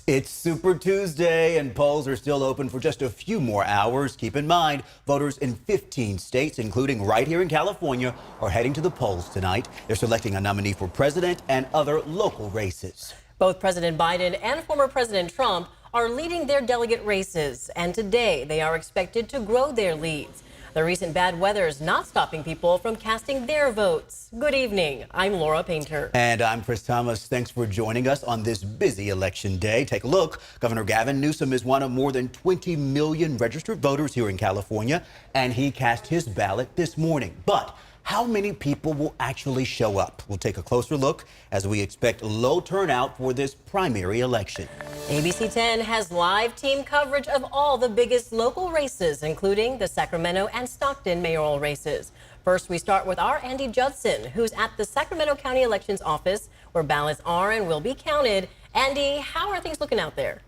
It's Super Tuesday, and polls are still open for just a few more hours. Keep in mind, voters in 15 states, including right here in California, are heading to the polls tonight. They're selecting a nominee for president and other local races. Both President Biden and former President Trump are leading their delegate races, and today they are expected to grow their leads. The recent bad weather is not stopping people from casting their votes. Good evening. I'm Laura Painter. And I'm Chris Thomas. Thanks for joining us on this busy election day. Take a look. Governor Gavin Newsom is one of more than 20 million registered voters here in California, and he cast his ballot this morning. But how many people will actually show up? We'll take a closer look as we expect low turnout for this primary election. ABC 10 has live team coverage of all the biggest local races, including the Sacramento and Stockton mayoral races. First, we start with our Andy Judson, who's at the Sacramento County Elections Office, where ballots are and will be counted. Andy, how are things looking out there?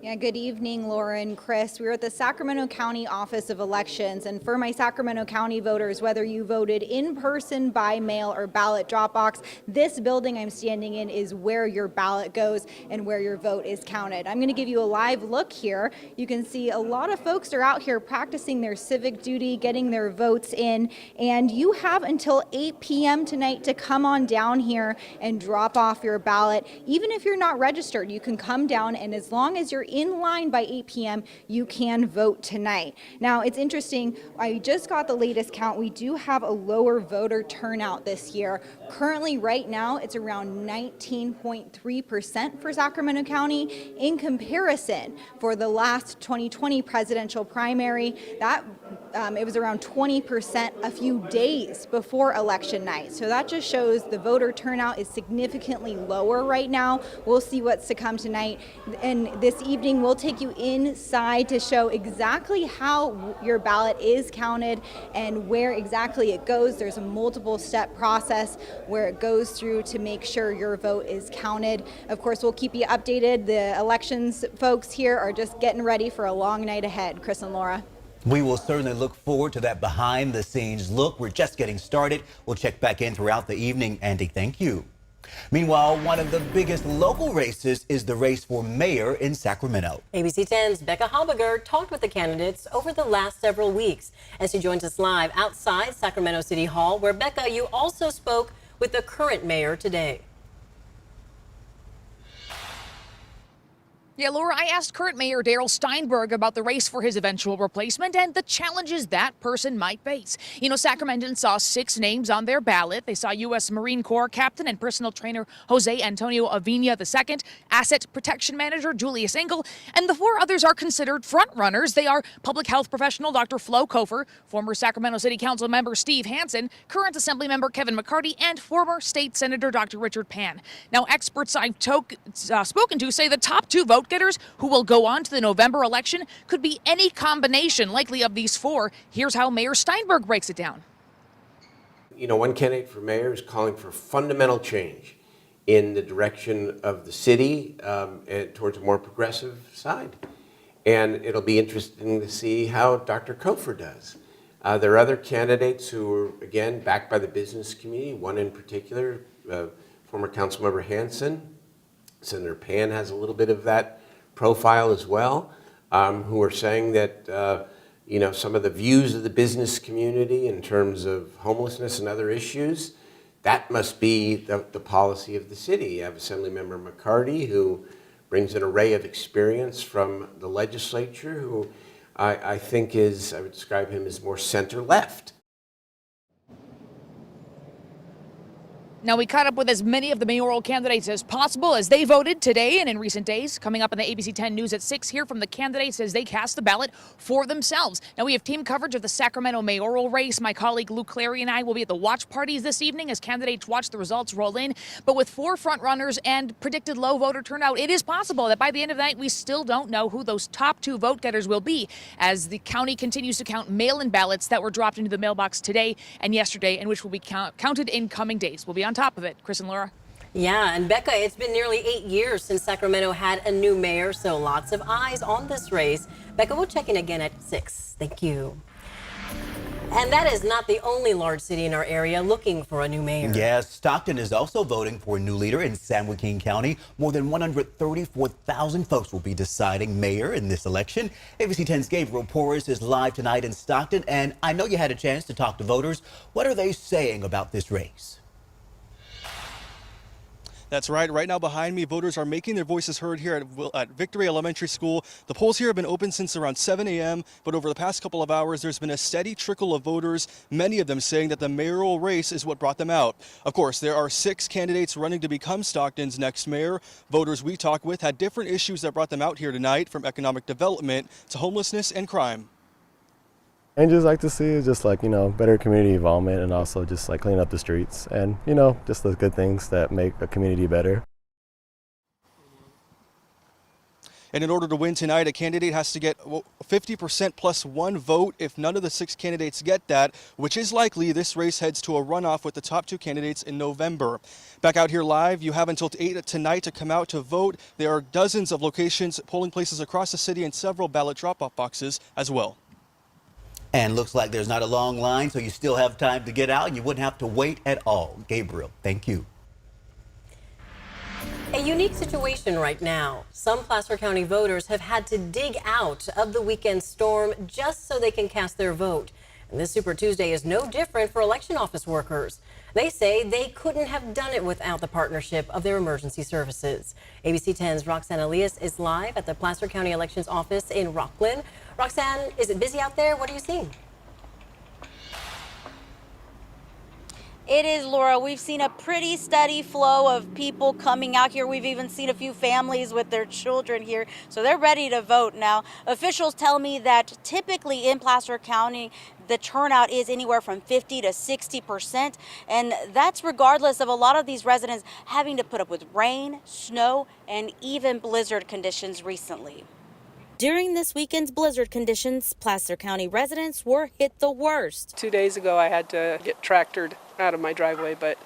Yeah, good evening, Laura and Chris. We're at the Sacramento County Office of Elections, and for my Sacramento County voters, whether you voted in person, by mail, or ballot drop box, this building I'm standing in is where your ballot goes and where your vote is counted. I'm going to give you a live look here. You can see a lot of folks are out here practicing their civic duty, getting their votes in, and you have until 8 p.m. tonight to come on down here and drop off your ballot. Even if you're not registered, you can come down, and as long as you're in line by 8 p.m., you can vote tonight. Now, it's interesting. I just got the latest count. We do have a lower voter turnout this year. Currently, right now, it's around 19.3% for Sacramento County. In comparison, for the last 2020 presidential primary, it was around 20% a few days before election night. So that just shows the voter turnout is significantly lower right now. We'll see what's to come tonight. And this evening, we'll take you inside to show exactly how your ballot is counted and where exactly it goes. There's a multiple step process where it goes through to make sure your vote is counted. Of course, we'll keep you updated. The elections folks here are just getting ready for a long night ahead. Chris and Laura. We will certainly look forward to that behind the scenes look. We're just getting started. We'll check back in throughout the evening. Andy, thank you. Meanwhile, one of the biggest local races is the race for mayor in Sacramento. ABC 10's Becca Habiger talked with the candidates over the last several weeks, and she joins us live outside Sacramento City Hall, where, Becca, you also spoke with the current mayor today. Yeah, Laura, I asked current Mayor Darrell Steinberg about the race for his eventual replacement and the challenges that person might face. You know, Sacramentans saw 6 names on their ballot. They saw U.S. Marine Corps Captain and personal trainer Jose Antonio Avina II, Asset Protection Manager Julius Engel, and the 4 others are considered front-runners. They are public health professional Dr. Flo Kofer, former Sacramento City Council member Steve Hansen, current Assembly member Kevin McCarty, and former State Senator Dr. Richard Pan. Now, experts I've spoken to say the top 2 vote getters who will go on to the November election could be any combination, likely of these 4. Here's how Mayor Steinberg breaks it down. You know, one candidate for mayor is calling for fundamental change in the direction of the city and towards a more progressive side. And it'll be interesting to see how Dr. Kofer does. There are other candidates who are, again, backed by the business community, one in particular, former Councilmember Hansen. Senator Pan has a little bit of that profile as well, who are saying that, you know, some of the views of the business community in terms of homelessness and other issues, that must be the policy of the city. You have Assemblymember McCarty, who brings an array of experience from the legislature, who I think I would describe him as more center-left. Now, we caught up with as many of the mayoral candidates as possible as they voted today and in recent days. Coming up on the ABC 10 News at 6, hear from the candidates as they cast the ballot for themselves. Now, we have team coverage of the Sacramento mayoral race. My colleague Luke Clary and I will be at the watch parties this evening as candidates watch the results roll in. But with 4 frontrunners and predicted low voter turnout, it is possible that by the end of the night, we still don't know who those top 2 vote getters will be as the county continues to count mail-in ballots that were dropped into the mailbox today and yesterday, and which will be counted in coming days. We'll be on top of it. Chris and Laura. Yeah, and Becca, it's been nearly 8 years since Sacramento had a new mayor, so lots of eyes on this race. Becca, we'll check in again at 6. Thank you. And that is not the only large city in our area looking for a new mayor. Yes, Stockton is also voting for a new leader in San Joaquin County. More than 134,000 folks will be deciding mayor in this election. ABC 10's Gabriel Porras is live tonight in Stockton, and I know you had a chance to talk to voters. What are they saying about this race? That's right. Right now behind me, voters are making their voices heard here at Victory Elementary School. The polls here have been open since around 7 a.m., but over the past couple of hours, there's been a steady trickle of voters, many of them saying that the mayoral race is what brought them out. Of course, there are 6 candidates running to become Stockton's next mayor. Voters we talked with had different issues that brought them out here tonight, from economic development to homelessness and crime. And just like to see is just like, better community involvement, and also just like clean up the streets and, just the good things that make a community better. And in order to win tonight, a candidate has to get 50% plus 1 vote. If none of the 6 candidates get that, which is likely, this race heads to a runoff with the top 2 candidates in November. Back out here live, you have until 8 tonight to come out to vote. There are dozens of locations, polling places across the city, and several ballot drop-off boxes as well. And looks like there's not a long line, so you still have time to get out and you wouldn't have to wait at all. Gabriel, thank you. A unique situation right now. Some Placer County voters have had to dig out of the weekend storm just so they can cast their vote. And this Super Tuesday is no different for election office workers. They say they couldn't have done it without the partnership of their emergency services. ABC 10's Roxanne Elias is live at the Placer County Elections Office in Rocklin. Roxanne, is it busy out there? What are you seeing? It is, Laura. We've seen a pretty steady flow of people coming out here. We've even seen a few families with their children here, so they're ready to vote now. Officials tell me that typically in Placer County, the turnout is anywhere from 50 to 60%, and that's regardless of a lot of these residents having to put up with rain, snow, and even blizzard conditions recently. During this weekend's blizzard conditions, Placer County residents were hit the worst. 2 days ago, I had to get tractored out of my driveway, but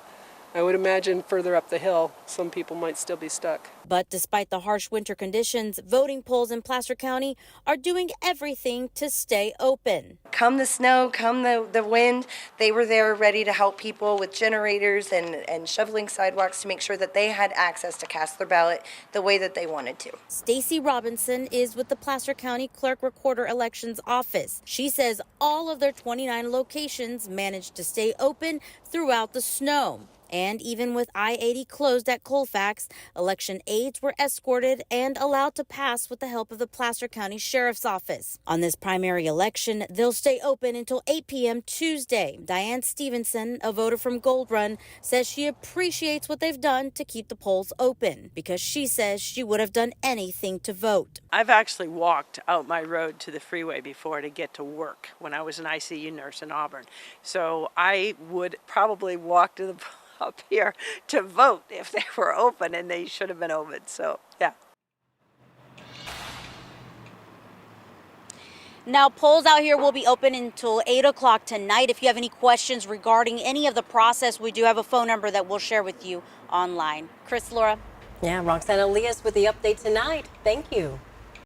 I would imagine further up the hill, some people might still be stuck. But despite the harsh winter conditions, voting polls in Placer County are doing everything to stay open. Come the snow, come the wind, they were there ready to help people with generators and shoveling sidewalks to make sure that they had access to cast their ballot the way that they wanted to. Stacy Robinson is with the Placer County Clerk Recorder Elections Office. She says all of their 29 locations managed to stay open throughout the snow. And even with I-80 closed at Colfax, election aides were escorted and allowed to pass with the help of the Placer County Sheriff's Office. On this primary election, they'll stay open until 8 p.m. Tuesday. Diane Stevenson, a voter from Gold Run, says she appreciates what they've done to keep the polls open because she says she would have done anything to vote. I've actually walked out my road to the freeway before to get to work when I was an ICU nurse in Auburn. So I would probably walk to the up here to vote if they were open, and they should have been open. So, yeah. Now, polls out here will be open until 8 o'clock tonight. If you have any questions regarding any of the process, we do have a phone number that we'll share with you online. Chris, Laura. Yeah, Roxanne Elias with the update tonight. Thank you.